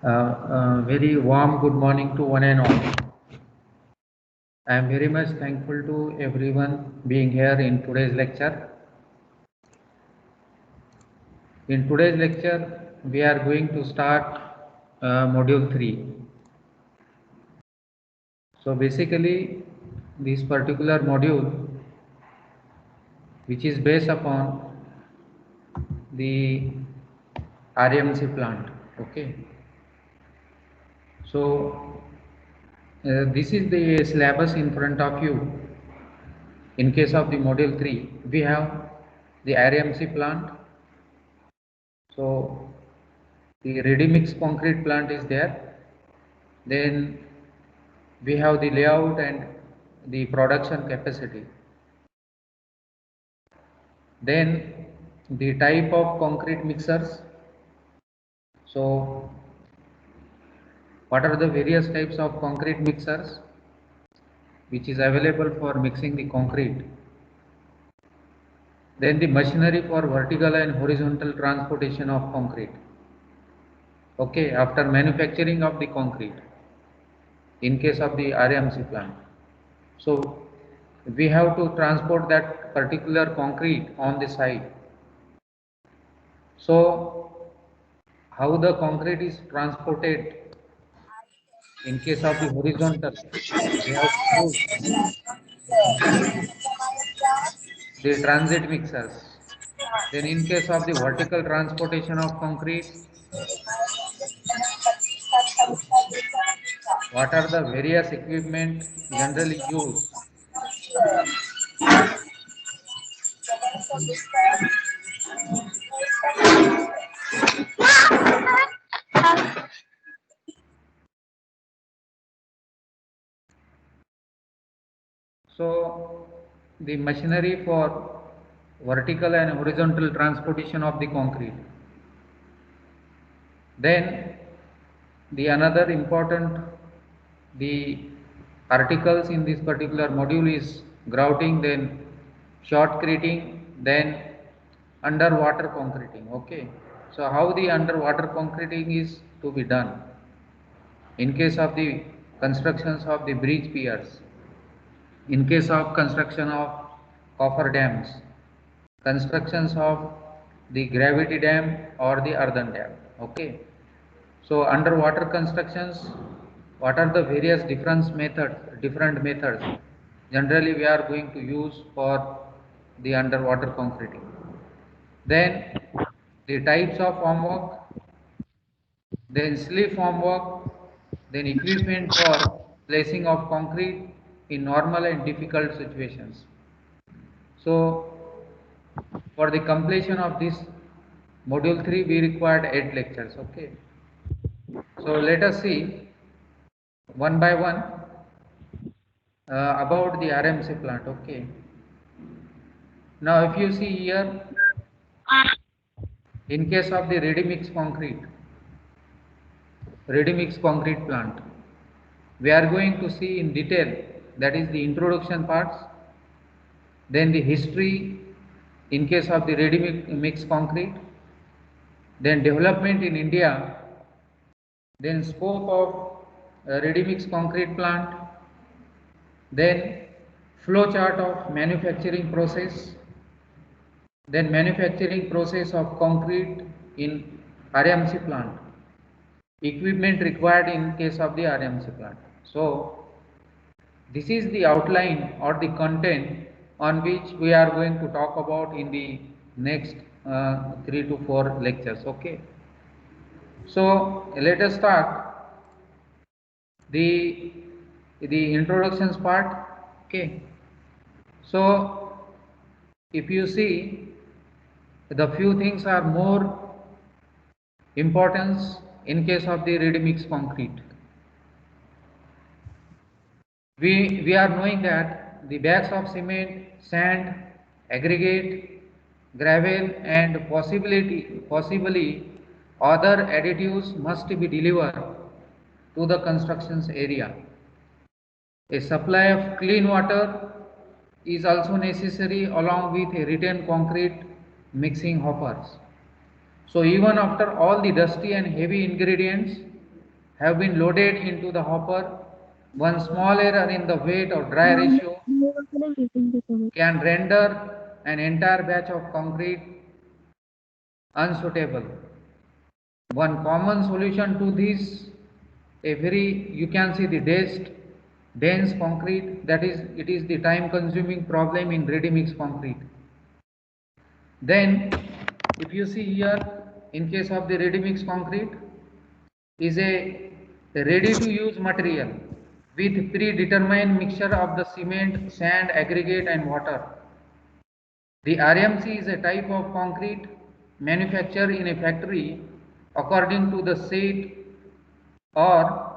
Very warm good morning to one and all. I am very much thankful to everyone being here in today's lecture. In today's lecture, we are going to start module 3. So basically, this particular module, which is based upon the RMC plant. Okay. So this is the syllabus in front of you. In case of the module 3, we have the RMC plant. So the ready mix concrete plant is there. Then we have the layout and the production capacity. Then the type of concrete mixers. So what are the various types of concrete mixers which is available for mixing the concrete. Then the machinery for vertical and horizontal transportation of concrete. Okay, after manufacturing of the concrete in case of the RMC plant. So we have to transport that particular concrete on the site. So how the concrete is transported in case of the horizontal, we have to use the transit mixers. Then in case of the vertical transportation of concrete, what are the various equipment generally used? So the machinery for vertical and horizontal transportation of the concrete. Then the another important the articles in this particular module is grouting, then shotcreting, then underwater concreting. Okay, so how the underwater concreting is to be done in case of the constructions of the bridge piers, in case of construction of coffer dams, constructions of the gravity dam or the earthen dam. Okay, so underwater constructions, what are the various different methods generally we are going to use for the underwater concreting. Then the types of formwork, then sleeve formwork, then equipment for placing of concrete in normal and difficult situations. So for the completion of this module 3, we required 8 lectures. Okay, so let us see one by one about the RMC plant. Okay, now if you see here, in case of the ready mix concrete plant, we are going to see in detail, that is the introduction parts, then the history in case of the ready mix concrete, then development in India, then scope of ready mix concrete plant, then flow chart of manufacturing process, then manufacturing process of concrete in RMC plant, equipment required in case of the RMC plant. So this is the outline or the content on which we are going to talk about in the next 3 to 4 lectures. Okay, so let us start the introductions part. Okay, so if you see, the few things are more importance in case of the ready mix concrete. We are knowing that the bags of cement, sand, aggregate, gravel and possibly other additives must be delivered to the constructions area. A supply of clean water is also necessary along with a written concrete mixing hoppers. So even after all the dusty and heavy ingredients have been loaded into the hopper, one small error in the weight or dry ratio can render an entire batch of concrete unsuitable. One common solution to this, you can see the dense concrete, that is, it is the time consuming problem in ready mix concrete. Then if you see here, in case of the ready mix concrete, is a ready to use material with predetermined mixture of the cement, sand, aggregate and water. The RMC is a type of concrete manufactured in a factory according to the set or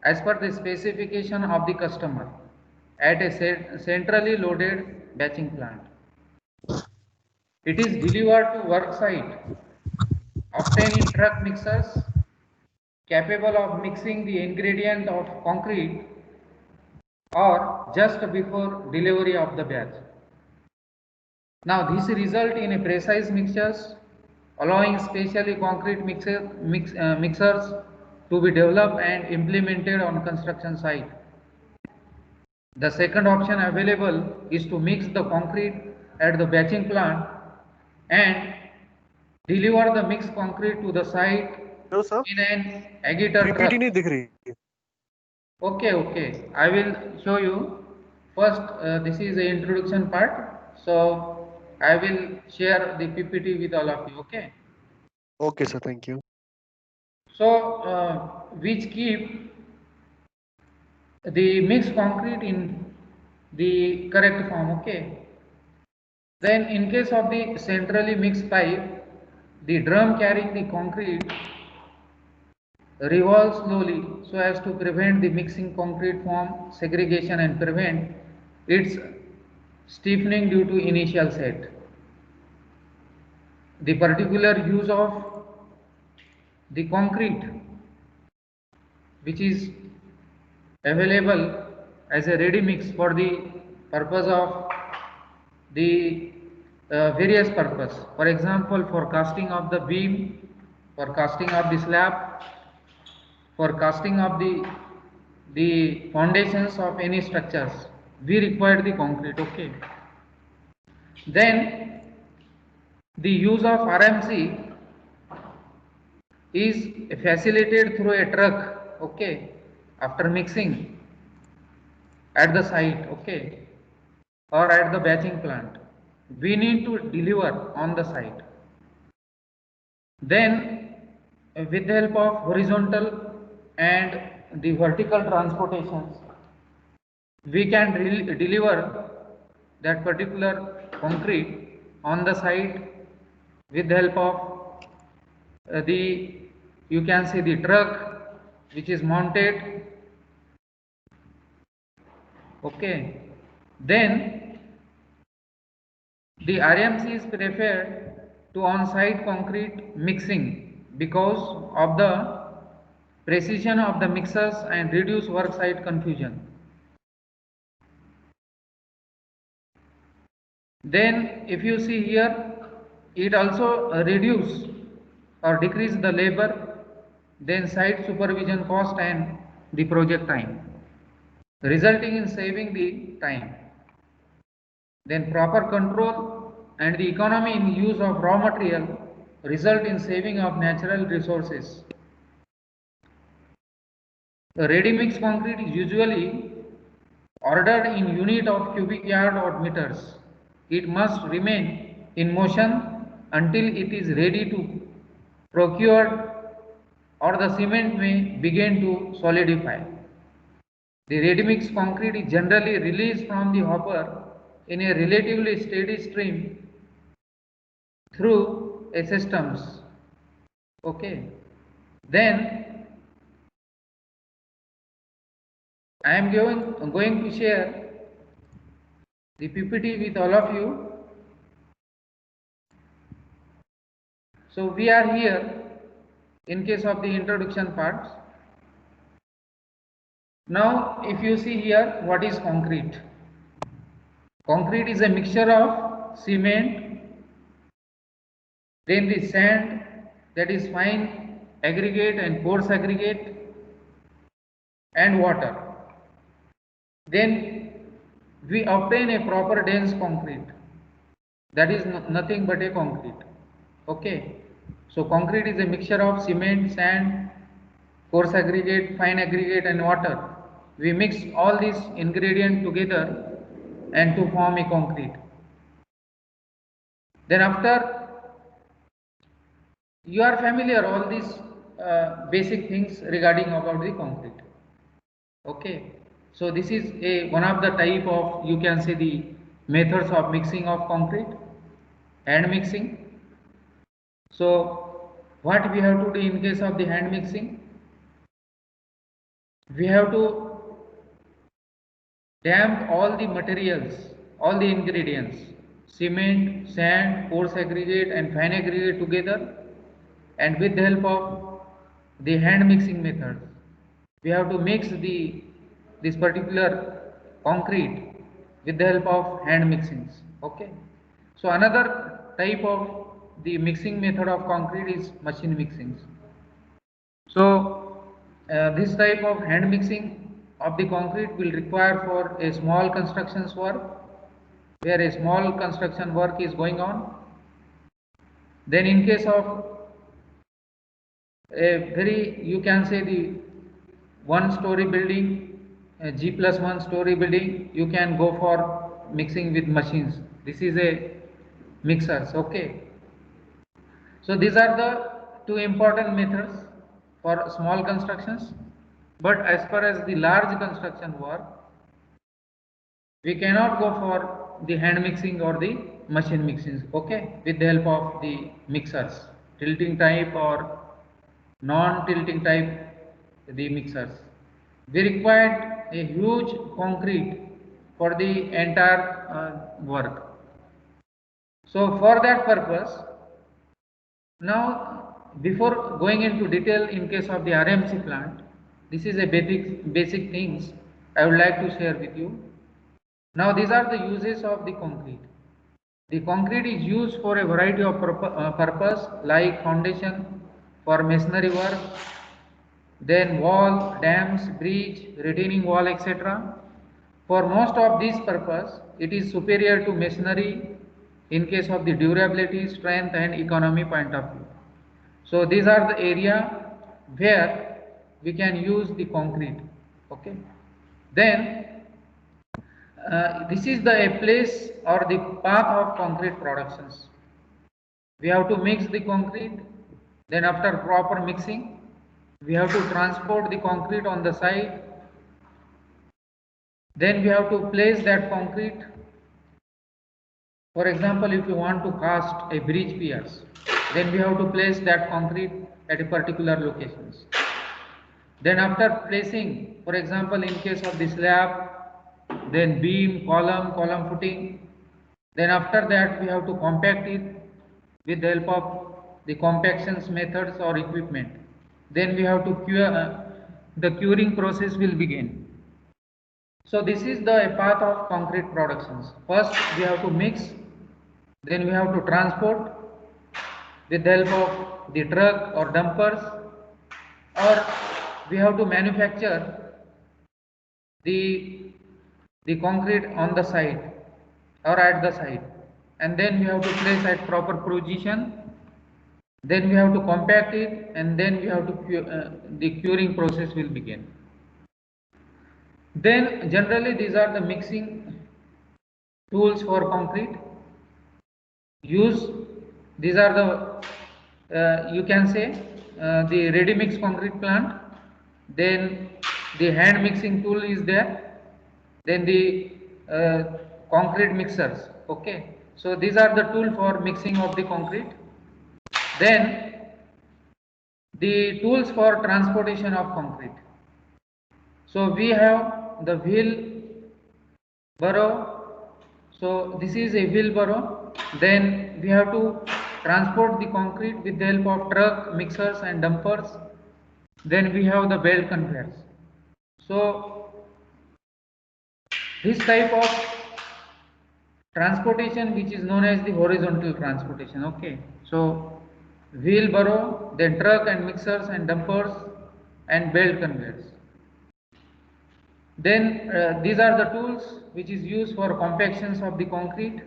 as per the specification of the customer at a centrally loaded batching plant. It is delivered to work site, often in truck mixers capable of mixing the ingredient of concrete or just before delivery of the batch. Now this result in a precise mixtures allowing specially concrete mixers to be developed and implemented on construction site. The second option available is to mix the concrete at the batching plant and deliver the mixed concrete to the site hello sir, in an agitator PPT truck. नहीं दिख रही. Okay, I will show you. First, this is the introduction part. So I will share the PPT with all of you. Okay. Okay sir, thank you. So which keep the mixed concrete in the correct form. Okay. Then in case of the centrally mixed pipe, the drum carrying the concrete revolves slowly so as to prevent the mixing concrete form segregation and prevent its stiffening due to initial set. The particular use of the concrete which is available as a ready mix for the purpose of the various purpose. For example, for casting of the beam, for casting of the slab, for casting of the foundations of any structures, we require the concrete. Okay. Then the use of RMC is facilitated through a truck. Okay, after mixing at the site. Okay, or at the batching plant, we need to deliver on the site. Then with the help of horizontal and the vertical transportations, we can deliver that particular concrete on the site with the help of you can see the truck which is mounted. Okay, then the RMC is preferred to on-site concrete mixing because of the precision of the mixers and reduce work site confusion. Then if you see here, it also reduce or decrease the labor, then site supervision cost and the project time, resulting in saving the time. Then proper control and the economy in use of raw material result in saving of natural resources. The ready mix concrete is usually ordered in unit of cubic yard or meters. It must remain in motion until it is ready to procure or the cement may begin to solidify. The ready mix concrete is generally released from the hopper in a relatively steady stream through a systems. Okay. Then I am going to share the PPT with all of you. So we are here in case of the introduction parts. Now if you see here, what is concrete? Concrete is a mixture of cement, then the sand, that is fine aggregate and coarse aggregate, and water. Then we obtain a proper dense concrete, that is nothing but a concrete. Okay, so concrete is a mixture of cement, sand, coarse aggregate, fine aggregate and water. We mix all these ingredients together and to form a concrete. Then after, you are familiar all these basic things regarding about the concrete. Okay, so this is a one of the type of, you can say, the methods of mixing of concrete, hand mixing. So what we have to do in case of the hand mixing? We have to damp all the materials, all the ingredients, cement, sand, coarse aggregate and fine aggregate together, and with the help of the hand mixing method, we have to mix this particular concrete with the help of hand mixings. Okay. So another type of the mixing method of concrete is machine mixings. So this type of hand mixing of the concrete will require for a small constructions work, where a small construction work is going on. Then in case of a very, you can say, the one story building, a G plus 1 story building, you can go for mixing with machines. This is a mixers. Okay. So these are the two important methods for small constructions. But as far as the large construction work, we cannot go for the hand mixing or the machine mixing. Okay, with the help of the mixers, tilting type or non-tilting type, the mixers. We required a huge concrete for the entire work. So for that purpose, now before going into detail in case of the RMC plant, this is a basic things I would like to share with you. Now these are the uses of the concrete. The concrete is used for a variety of purpose, like foundation, for masonry work, then wall, dams, bridge, retaining wall, etc. For most of these purpose, it is superior to masonry in case of the durability, strength and economy point of view. So these are the area where we can use the concrete. Okay. Then this is the a place or the path of concrete productions. We have to mix the concrete, then after proper mixing, we have to transport the concrete on the site, then we have to place that concrete. For example, if you want to cast a bridge piers, then we have to place that concrete at a particular locations. Then after placing, for example, in case of the slab, then beam, column footing, then after that we have to compact it with the help of the compactions methods or equipment. Then we have to cure, the curing process will begin. So this is the path of concrete productions. First we have to mix, then we have to transport with the help of the truck or dumpers, or we have to manufacture the concrete on the site or at the site, and then we have to place at proper position, then we have to compact it, and then we have to the curing process will begin. Then generally these are the mixing tools for concrete use. These are the you can say the ready mix concrete plant, then the hand mixing tool is there, then the concrete mixers. Okay, so these are the tool for mixing of the concrete. Then the tools for transportation of concrete. So we have the wheelbarrow. So this is a wheelbarrow. Then we have to transport the concrete with the help of truck, mixers and dumpers. Then we have the belt conveyors. So this type of transportation, which is known as the horizontal transportation. Okay, so wheelbarrow, then truck and mixers and dumpers and belt conveyors. Then these are the tools which is used for compactions of the concrete.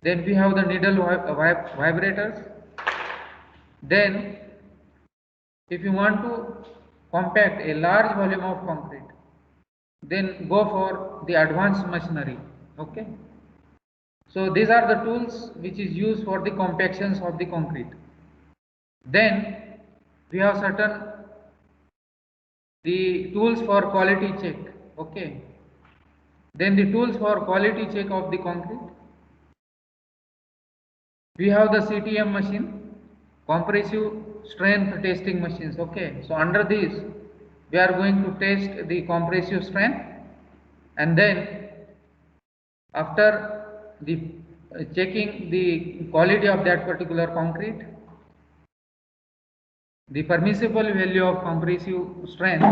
Then we have the needle vibrators. Then if you want to compact a large volume of concrete, then go for the advanced machinery. Okay. So these are the tools which is used for the compactions of the concrete. Then we have certain the tools for quality check. Okay. Then the tools for quality check of the concrete. We have the CTM machine, compressive strength testing machines. Okay. So under these we are going to test the compressive strength, and then after the checking the quality of that particular concrete, the permissible value of compressive strength,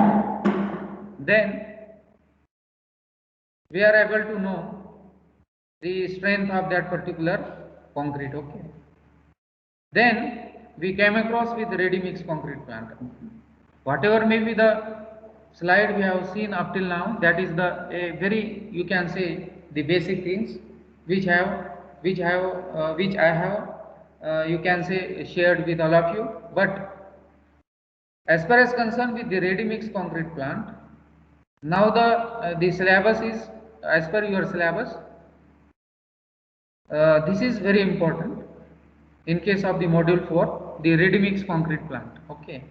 then we are able to know the strength of that particular concrete. Okay. Then we came across with ready mix concrete plant. Whatever may be the slide we have seen up till now, that is the a very, you can say, the basic things which I have you can say shared with all of you. But as far as concerned with the ready mix concrete plant, now the syllabus is as per your syllabus. This is very important in case of the module 4, the ready mix concrete plant. Okay.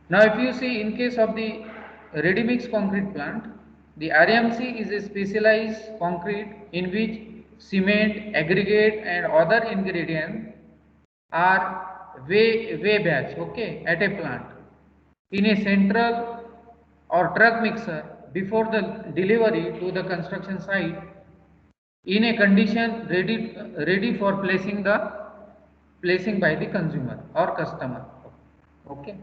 Now if you see in case of the ready mix concrete plant, the RMC is a specialized concrete in which cement, aggregate and other ingredients are weigh batch, okay, at a plant in a central or truck mixer before the delivery to the construction site in a condition ready for placing by the consumer or customer. Okay.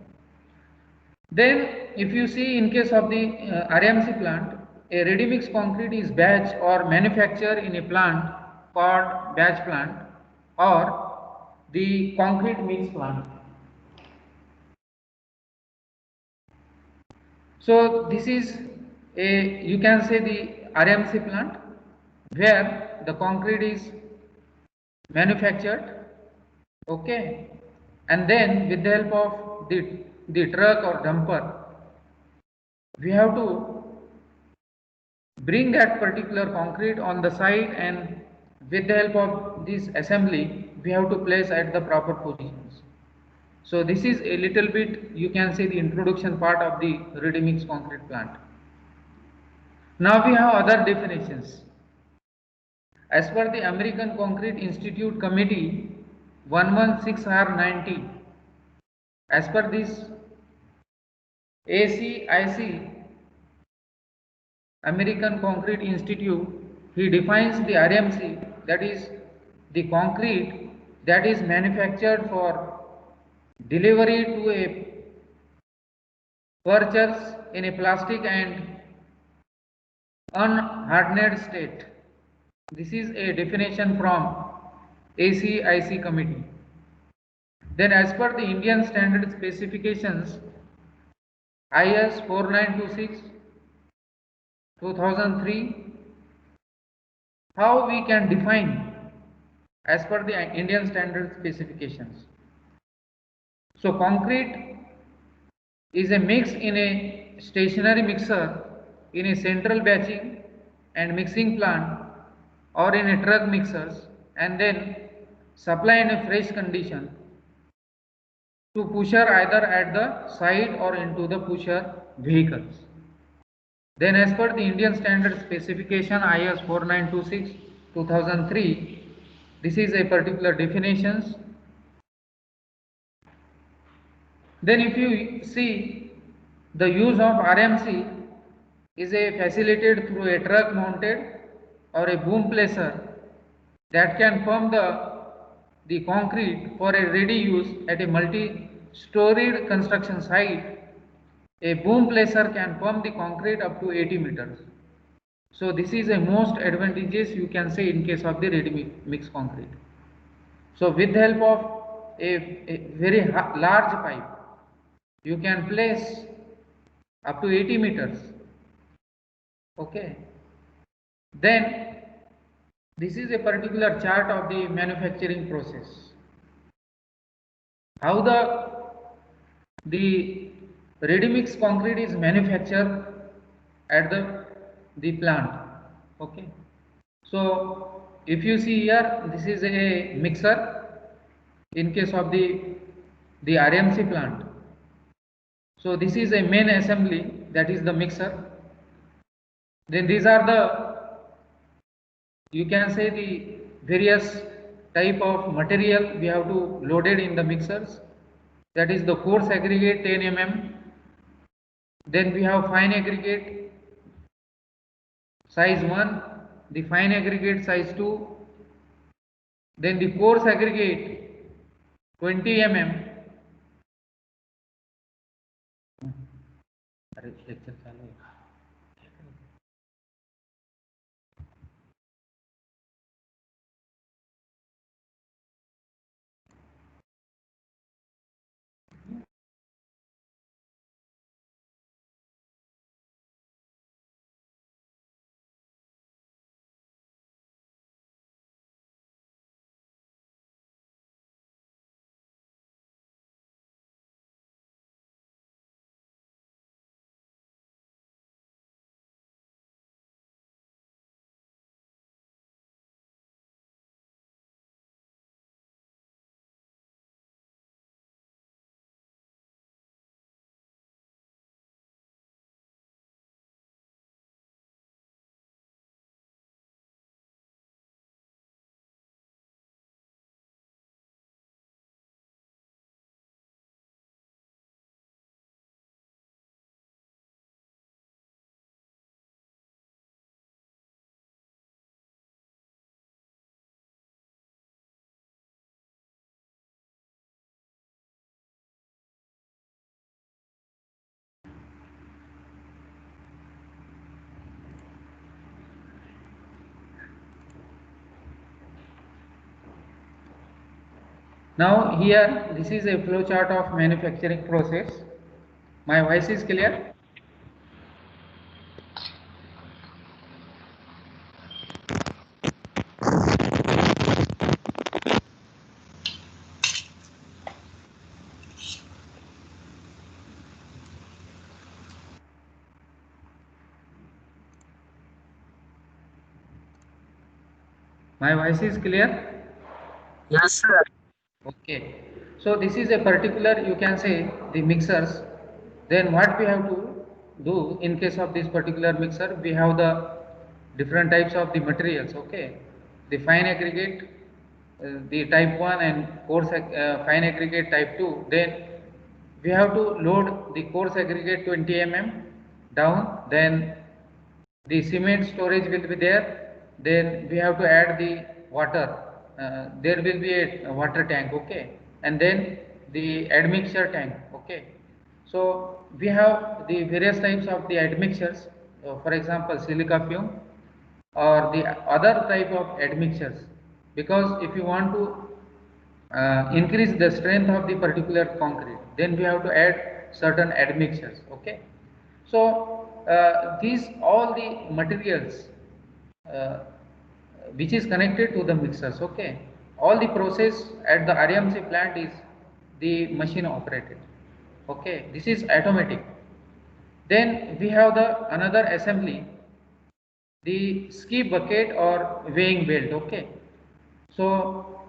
Then if you see in case of the RMC plant, a ready mix concrete is batch or manufactured in a plant called batch plant or the concrete mix plant. So this is a, you can say, the RMC plant where the concrete is manufactured, okay, and then with the help of the truck or dumper we have to bring that particular concrete on the site, and with the help of this assembly we have to place at the proper positions. So this is a little bit, you can say, the introduction part of the ready mix concrete plant. Now we have other definitions. As per the American Concrete Institute Committee 116R90, as per this ACIC, American Concrete Institute, he defines the RMC, that is the concrete that is manufactured for delivery to a purchase in a plastic and unhardened state. This is a definition from ACIC committee. Then as per the Indian standard specifications IS 4926 2003, how we can define as per the Indian standard specifications. So concrete is a mix in a stationary mixer in a central batching and mixing plant or in a truck mixers, and then supply in a fresh condition to pusher either at the side or into the pusher vehicles. Then as per the Indian standard specification IS 4926 2003, this is a particular definitions. Then if you see, the use of RMC is a facilitated through a truck mounted or a boom placer that can pump the concrete for a ready use at a multi-storied construction site. A boom placer can pump the concrete up to 80 meters. So this is a most advantageous, you can say, in case of the ready mix concrete. So with the help of a very large pipe, you can place up to 80 meters Okay. Then this is a particular chart of the manufacturing process. How the ready mix concrete is manufactured at the plant. Okay. So if you see here, this is a mixer in case of the RMC plant. So this is a main assembly, that is the mixer. Then these are the, you can say, the various type of material we have to loaded in the mixers. That is the coarse aggregate 10 mm. Then we have fine aggregate size 1, the fine aggregate size 2, then the coarse aggregate 20 mm. अरे lecture चालू है. Now here this is a flow chart of manufacturing process. My voice is clear? My voice is clear? Yes, sir. Okay. So this is a particular, you can say, the mixers. Then what we have to do in case of this particular mixer, we have the different types of the materials. Okay. The fine aggregate, the type 1, and coarse fine aggregate type 2. Then we have to load the coarse aggregate 20 mm down. Then the cement storage will be there. Then we have to add the water. There will be a water tank. Okay. And then the admixture tank. Okay. So we have the various types of the admixtures. For example, silica fume or the other type of admixtures, because if you want to increase the strength of the particular concrete, then we have to add certain admixtures. Okay. So these all the materials uh, which is connected to the mixers. Okay. All the process at the RMC plant is the machine operated. Okay. This is automatic. Then we have the another assembly, the ski bucket or weighing belt. Okay. So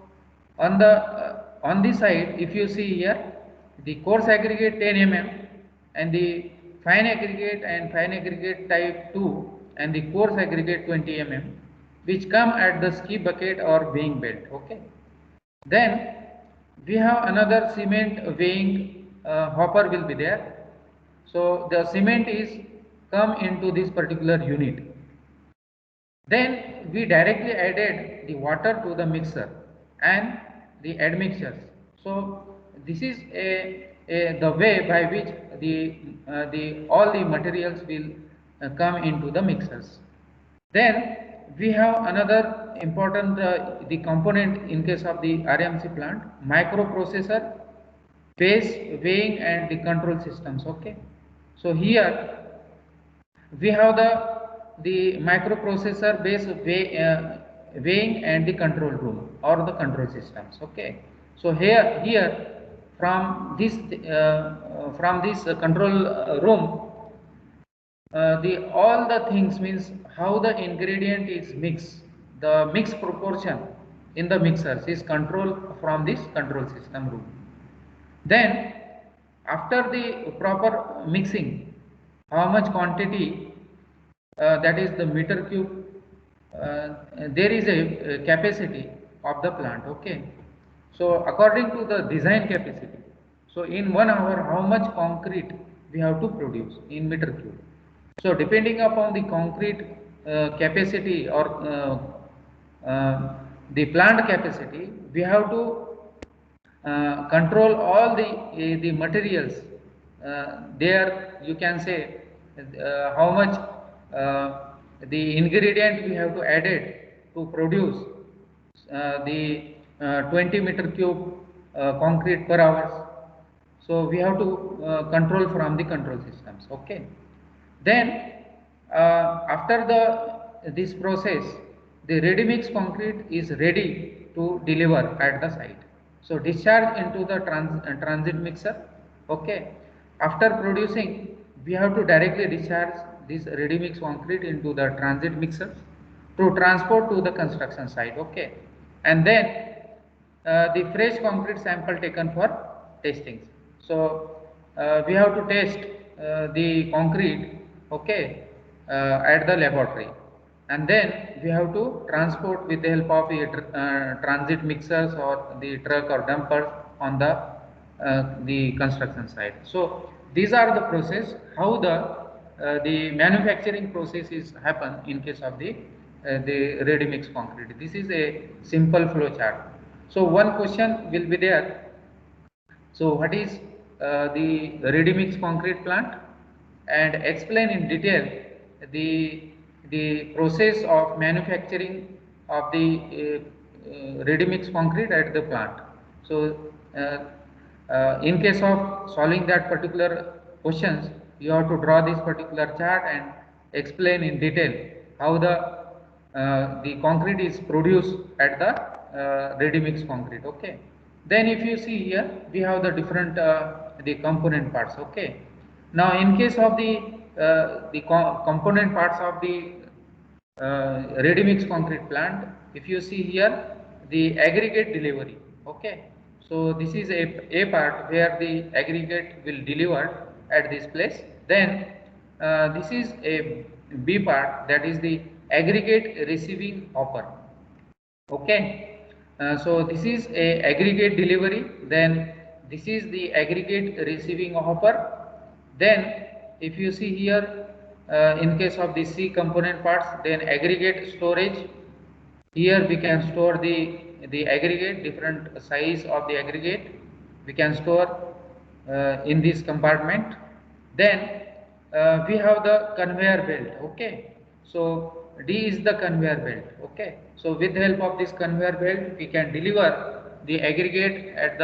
on this side, if you see here, the coarse aggregate 10 mm and the fine aggregate type 2 and the coarse aggregate 20 mm, which come at the ski bucket or weighing belt. Okay. Then we have another cement weighing hopper will be there. So the cement is come into this particular unit. Then we directly added the water to the mixer and the admixtures. So this is the way by which the all the materials will come into the mixers. Then we have another important the component in case of the RMC plant, microprocessor, phase weighing and the control systems. Okay. So here we have the the microprocessor based weighing and the control room or the control systems. Okay, so here from this control room, the all the things means how the ingredient is mixed, the mix proportion in the mixers is controlled from this control system room. Then after the proper mixing, how much quantity, that is the meter cube, there is a capacity of the plant. Okay, so according to the design capacity, so in 1 hour how much concrete we have to produce in meter cube. So depending upon the concrete capacity or the plant capacity, we have to control all the materials. There you can say how much the ingredient we have to add it to produce the 20 meter cube concrete per hours. So we have to control from the control systems. Okay, then after this process, the ready mix concrete is ready to deliver at the site. So discharge into the transit mixer. Okay, after producing, we have to directly discharge this ready mix concrete into the transit mixer to transport to the construction site. Okay, and then the fresh concrete sample taken for testing. So we have to test the concrete, okay, at the laboratory, and then we have to transport with the help of the transit mixers or the truck or dumpers on the construction site. So these are the process how the manufacturing process is happen in case of the ready mix concrete. This is a simple flow chart. So one question will be there. So what is the ready mix concrete plant, and explain in detail the process of manufacturing of the ready mix concrete at the plant. So in case of solving that particular questions, you have to draw this particular chart and explain in detail how the concrete is produced at the ready mix concrete. Okay, then if you see here, we have the different the component parts. Okay, now in case of the component parts of the ready mix concrete plant, if you see here, the aggregate delivery. Okay, so this is a part where the aggregate will deliver at this place. Then this is a B part, that is the aggregate receiving hopper. Okay, so this is a aggregate delivery, then this is the aggregate receiving hopper. Then if you see here, in case of the C component parts, then aggregate storage. Here we can store the aggregate, different size of the aggregate we can store in this compartment. Then we have the conveyor belt. Okay, so D is the conveyor belt. Okay, so with the help of this conveyor belt, we can deliver the aggregate at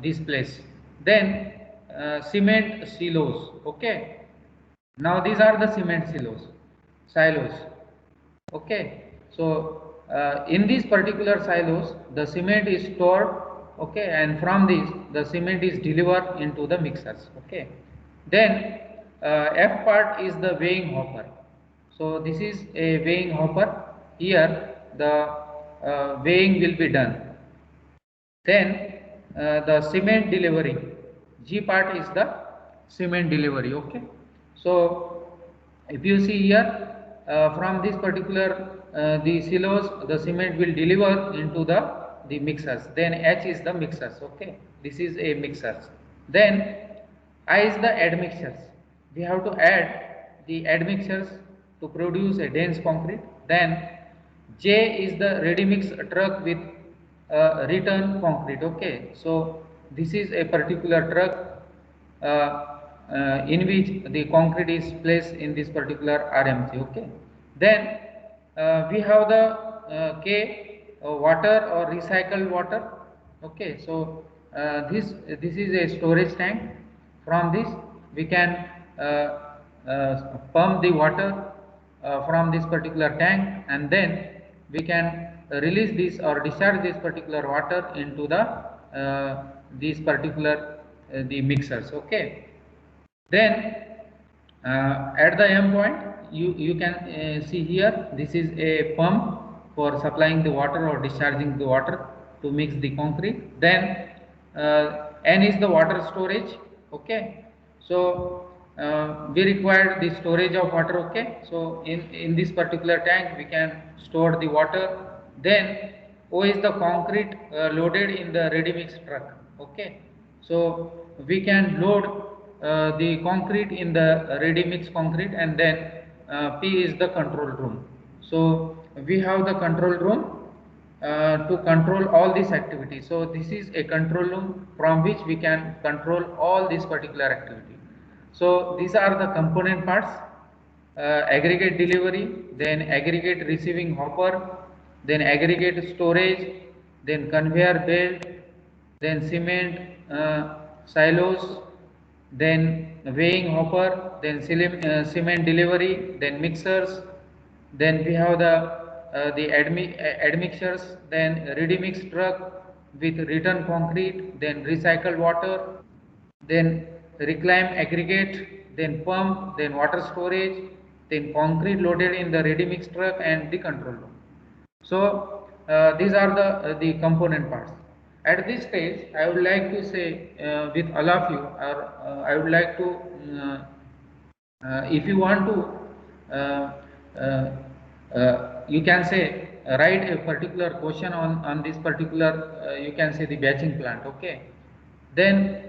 this place. Then cement silos. Okay, now these are the cement silos. Okay, so in these particular silos, the cement is stored. Okay, and from these, the cement is delivered into the mixers. Okay, then F part is the weighing hopper. So this is a weighing hopper. Here the weighing will be done. Then the cement delivery, G part is the cement delivery. Okay, so if you see here, from this particular the silos, the cement will deliver into the mixers. Then H is the mixers. Okay, this is a mixers. Then I is the admixtures. We have to add the admixtures to produce a dense concrete. Then J is the ready mix truck with return concrete. Okay, so this is a particular truck in which the concrete is placed in this particular RMC. Okay, then we have the K, water or recycled water. Okay, so this is a storage tank. From this we can pump the water from this particular tank, and then we can release this or discharge this particular water into these particular the mixers. Okay, then at the M point, you can see here, this is a pump for supplying the water or discharging the water to mix the concrete. Then N is the water storage. Okay, so we require the storage of water. Okay, so in this particular tank we can store the water. Then O is the concrete loaded in the ready mix truck. Okay, so we can load the concrete in the ready mix concrete, and then P is the control room. So we have the control room to control all these activities. So this is a control room from which we can control all this particular activity. So these are the component parts: aggregate delivery, then aggregate receiving hopper, then aggregate storage, then conveyor belt, then cement silos, then weighing hopper, then cement delivery, then mixers, then we have the admixtures, then ready mix truck with return concrete, then recycled water, then reclaim aggregate, then pump, then water storage, then concrete loaded in the ready mix truck and the control room. So these are the component parts. At this stage, I would like to say with all of you, or I would like to, if you want to, you can say write a particular question on this particular, you can say the batching plant. Okay, then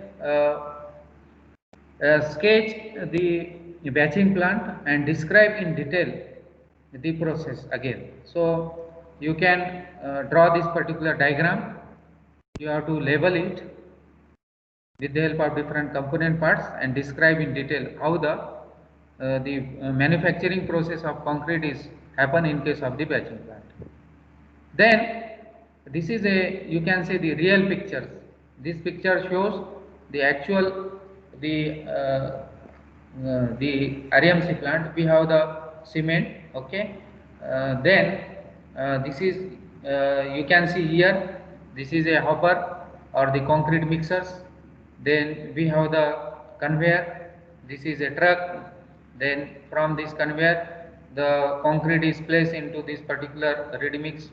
sketch the batching plant and describe in detail the process again. So you can draw this particular diagram. You have to label it with the help of different component parts and describe in detail how the manufacturing process of concrete is happen in case of the batching plant. Then this is a, you can say, the real pictures. This picture shows the actual the RMC plant. We have the cement. Okay, then this is you can see here, this is a hopper or the concrete mixers. Then we have the conveyor. This is a truck. Then from this conveyor the concrete is placed into this particular ready mix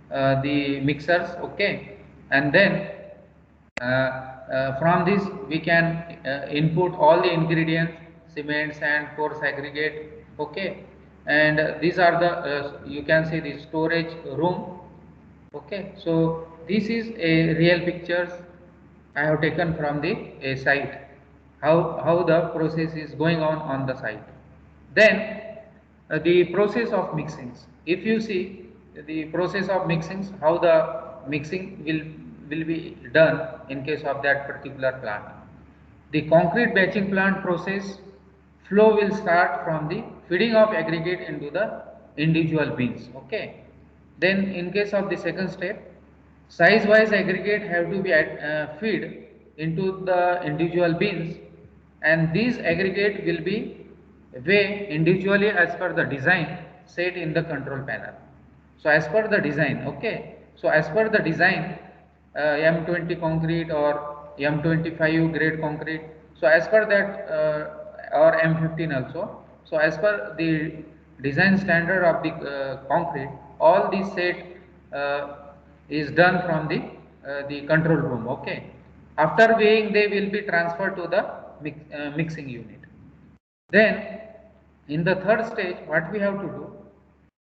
the mixers. Okay, and then from this we can input all the ingredients: cement, sand, coarse aggregate. Okay, and these are the you can say the storage room. Okay, so this is a real pictures I have taken from the site, how the process is going on the site. Then the process of mixings. If you see the process of mixings, how the mixing will be done in case of that particular plant. The concrete batching plant process flow will start from the feeding of aggregate into the individual bins. Okay. Then in case of the second step, size wise aggregate have to be feed into the individual bins, and these aggregate will be weighed individually as per the design set in the control panel. So as per the design. Okay, so as per the design, M20 concrete or M25 grade concrete, so as per that or M15 also, so as per the design standard of the concrete, all these set is done from the control room. Okay, after weighing they will be transferred to the mixing unit. Then in the third stage, what we have to do,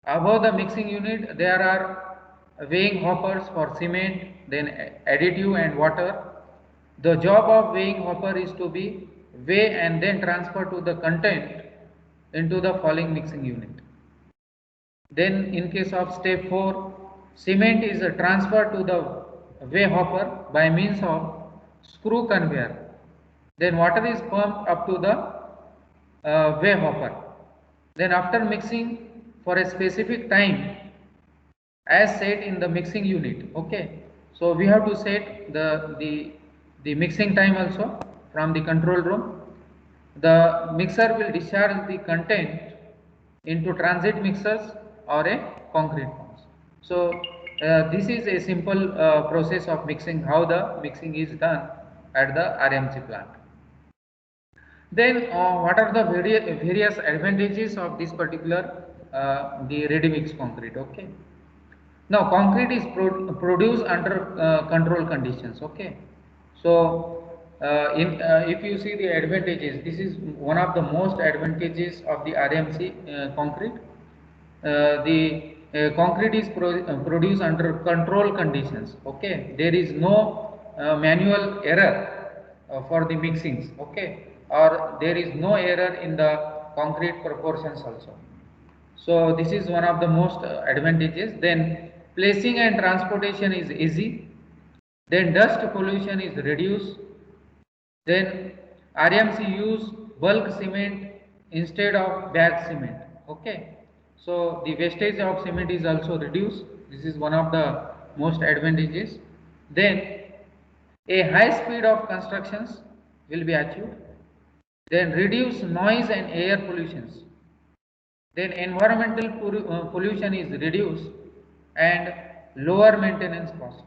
above the mixing unit there are weighing hoppers for cement, then additive and water. The job of weighing hopper is to be weigh and then transfer to the content into the following mixing unit. Then in case of step 4, cement is transferred to the weigh hopper by means of screw conveyor. Then water is pumped up to the weigh hopper. Then after mixing for a specific time as set in the mixing unit. Okay, so we have to set the mixing time also from the control room. The mixer will discharge the content into transit mixers or a concrete forms. So this is a simple process of mixing, how the mixing is done at the RMC plant. Then what are the various advantages of this particular the ready mix concrete? Okay. Now concrete is produced under control conditions. Okay. So if you see the advantages, this is one of the most advantages of the RMC concrete. The concrete is produced under control conditions. Okay, there is no manual error for the mixings. Okay, or there is no error in the concrete proportions also. So this is one of the most advantages. Then placing and transportation is easy. Then dust pollution is reduced. Then RMC use bulk cement instead of bag cement. Okay. So the wastage of cement is also reduced. This is one of the most advantages. Then a high speed of constructions will be achieved. Then reduce noise and air pollutions. Then environmental pollution is reduced and lower maintenance cost.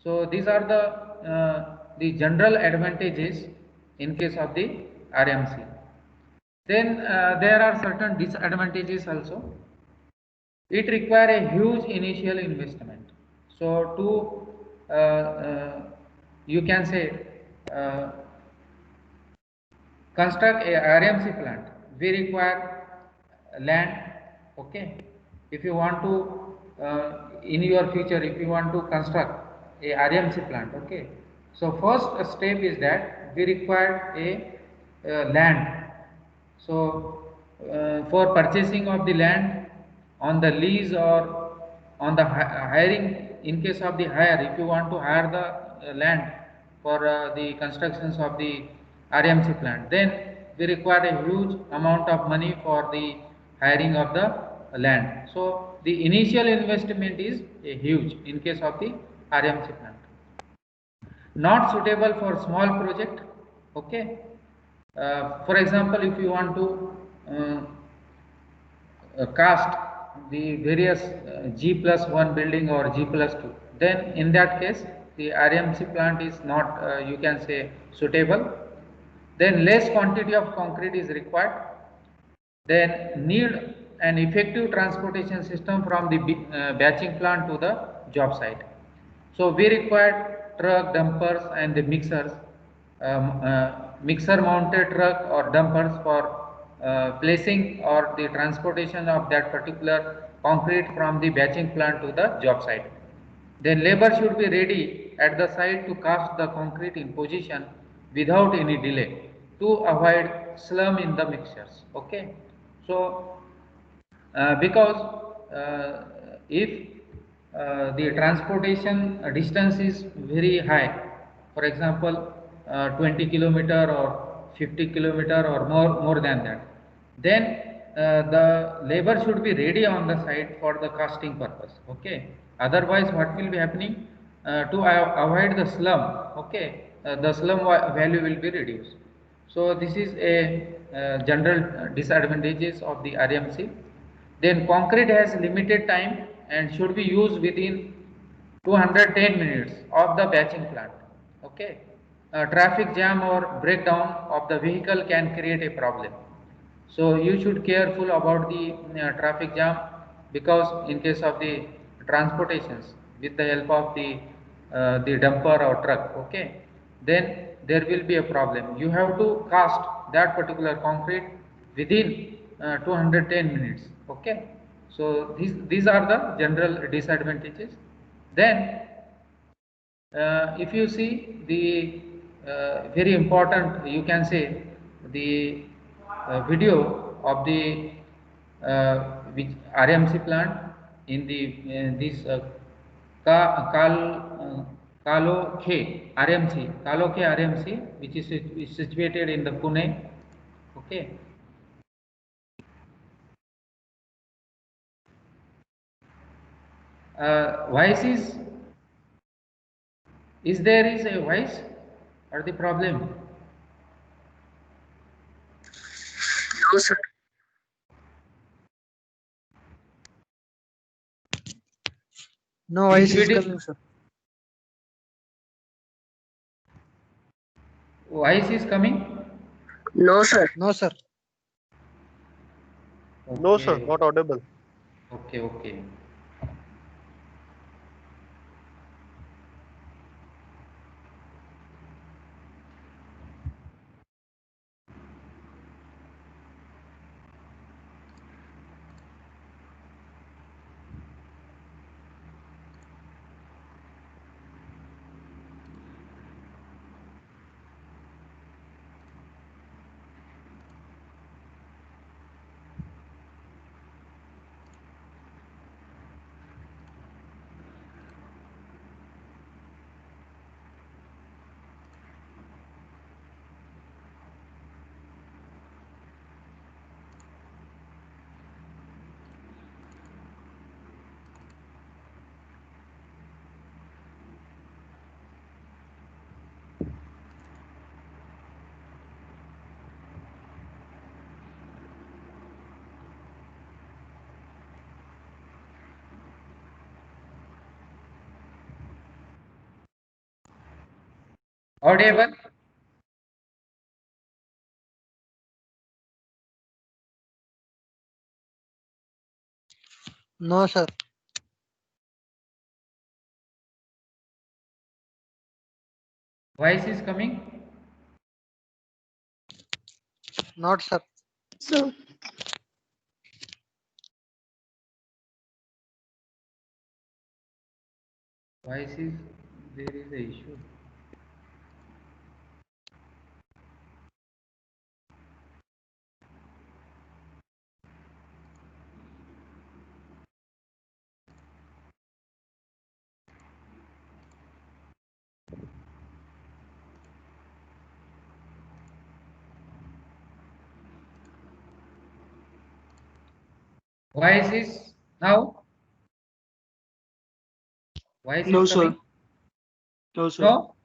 So these are the general advantages in case of the RMC. Then there are certain disadvantages also. It requires a huge initial investment. So you can say uh, construct a RMC plant, we require land. Okay, if you want to in your future, if you want to construct a RMC plant, okay, so first step is that we require a land. So for purchasing of the land on the lease or on the hiring, in case of the hire, if you want to hire the land for the constructions of the RMC plant, then we require a huge amount of money for the hiring of the land. So the initial investment is huge in case of the RMC plant. Not suitable for small project. Okay. For example, if you want to cast the various G+1 building or G+2, then in that case the RMC plant is not you can say suitable. Then less quantity of concrete is required. Then need an effective transportation system from the batching plant to the job site. So we required truck, dumpers and the mixers, mixer mounted truck or dumpers for placing or the transportation of that particular concrete from the batching plant to the job site. Then labor should be ready at the site to cast the concrete in position without any delay to avoid slum in the mixtures. Okay. So because if the transportation distance is very high, for example 20 kilometer or 50 kilometer or more than that, then the labor should be ready on the site for the casting purpose. Okay, otherwise what will be happening, to avoid the slum, okay, the slum value will be reduced. So this is a general disadvantages of the RMC. Then concrete has limited time and should be used within 210 minutes of the batching plant. Okay. Traffic jam or breakdown of the vehicle can create a problem. So you should careful about the traffic jam, because in case of the transportations with the help of the dumper or truck, okay, then there will be a problem. You have to cast that particular concrete within 210 minutes. Okay, so these are the general disadvantages. Then if you see the very important, you can say the video of the which RMC plant in the this Kalokhe RMC, Kalokhe RMC, which is situated in the Pune. Okay. Voice is there is a voice or the problem? No, sir. No In voice is Swedish, coming, sir. voice is coming. No, sir. No, sir. No, sir, Okay, not audible. okay, okay. Audible. No, sir. Voice is coming. Not, sir. So, Voice is, there is a issue. Voice is now. Voice no, is sir. coming. No, sir. No.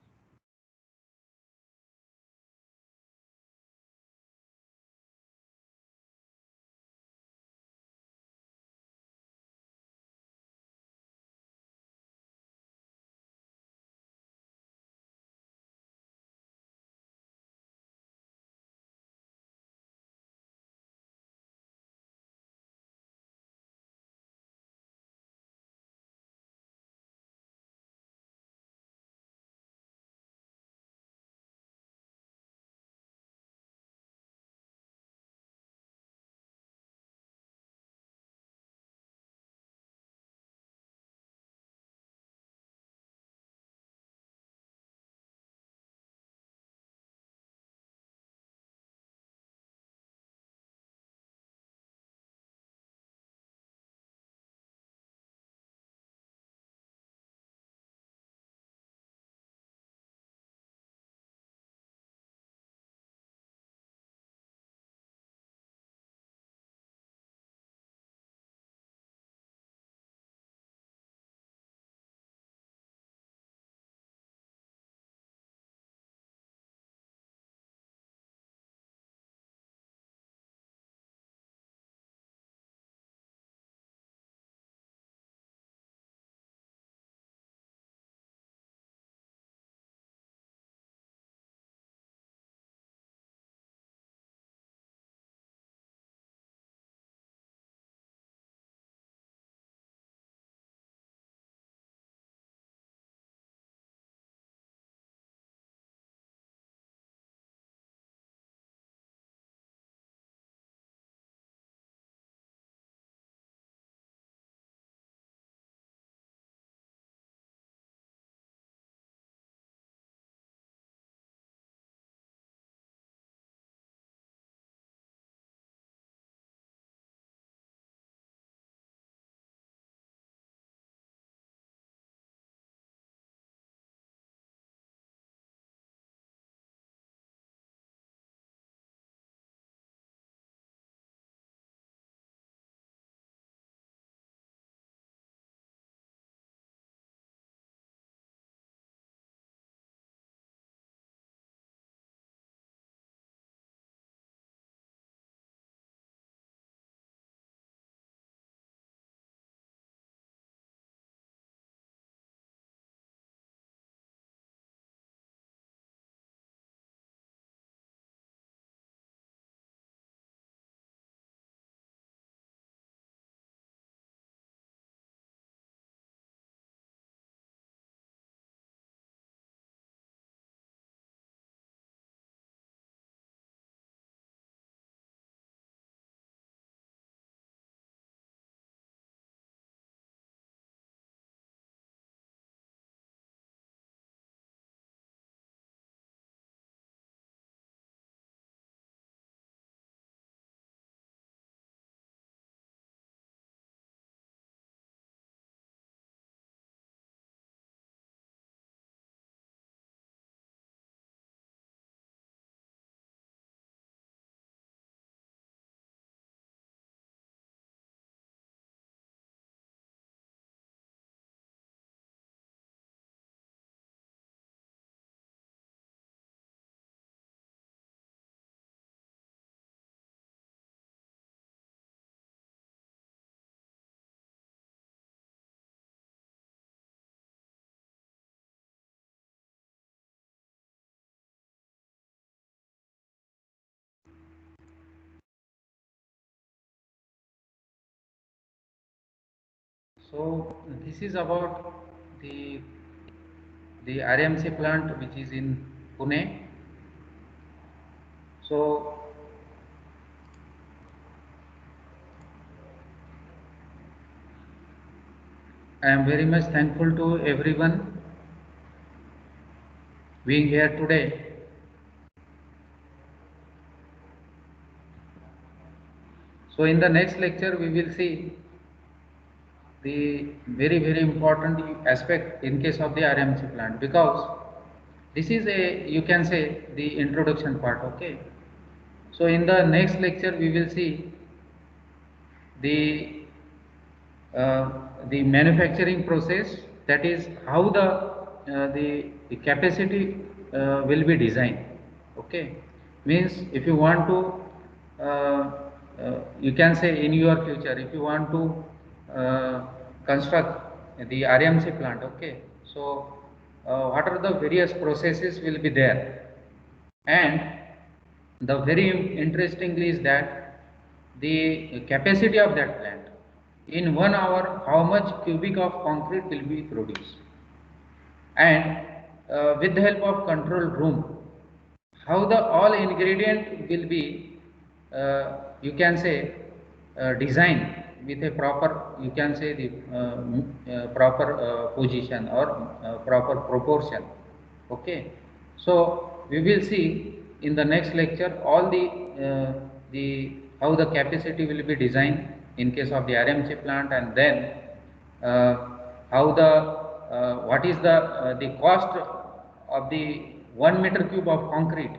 So this is about the RMC plant which is in Pune. So I am very much thankful to everyone being here today. So in the next lecture we will see the very important aspect in case of the RMC plant, because this is a, you can say, the introduction part. Okay. So in the next lecture we will see the the manufacturing process, that is how the capacity will be designed. Okay, means if you want to you can say in your future, if you want to construct the RMC plant. Okay, so what are the various processes will be there, and the very interestingly is that the capacity of that plant in 1 hour, how much cubic of concrete will be produced, and with the help of control room, how the all ingredient will be you can say designed with a proper, you can say the proper position or proper proportion. Okay, so we will see in the next lecture all the how the capacity will be designed in case of the RMC plant, and then uh, how what is the cost of the 1 meter cube of concrete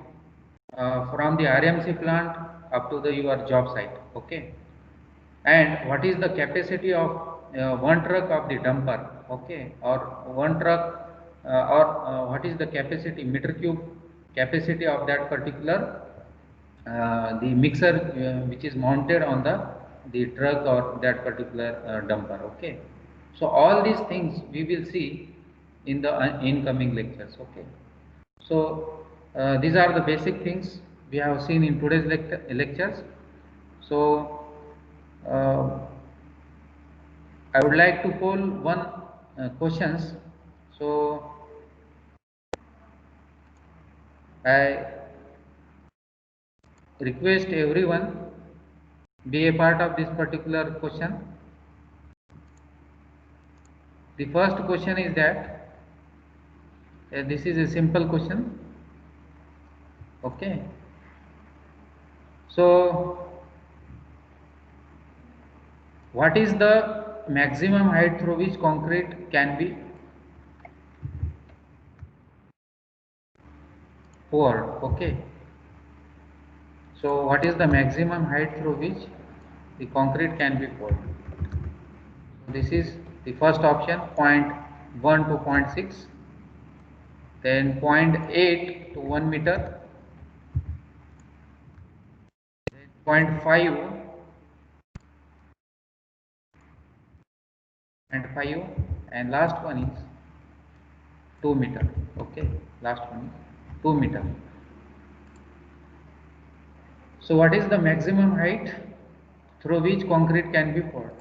from the RMC plant up to the your job site. Okay, and what is the capacity of one truck of the dumper. Okay, or one truck or what is the capacity, meter cube capacity of that particular the mixer which is mounted on the truck or that particular dumper. Okay, so all these things we will see in the incoming lectures. Okay, so these are the basic things we have seen in today's lectures. So I would like to poll one questions. So I request everyone be a part of this particular question. The first question is that this is a simple question. Okay, so what is the maximum height through which concrete can be poured? Okay, so what is the maximum height through which the concrete can be poured? This is the first option, 0.1 to 0.6, then 0.8 to 1 meter, then 0.5 and 5, and last one is 2 meter. Okay, last one is 2 meter. So what is the maximum height through which concrete can be poured?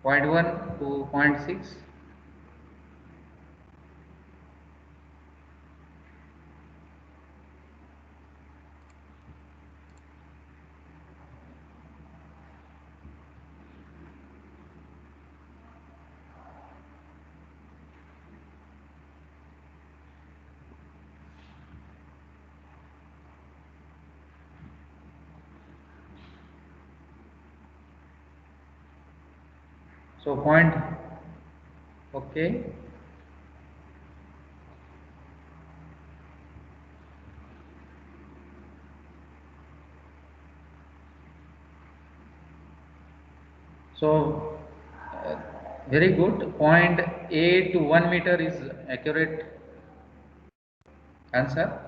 0.1 to 0.6, so point. Okay, so very good, 0.8 to 1 meter is accurate answer.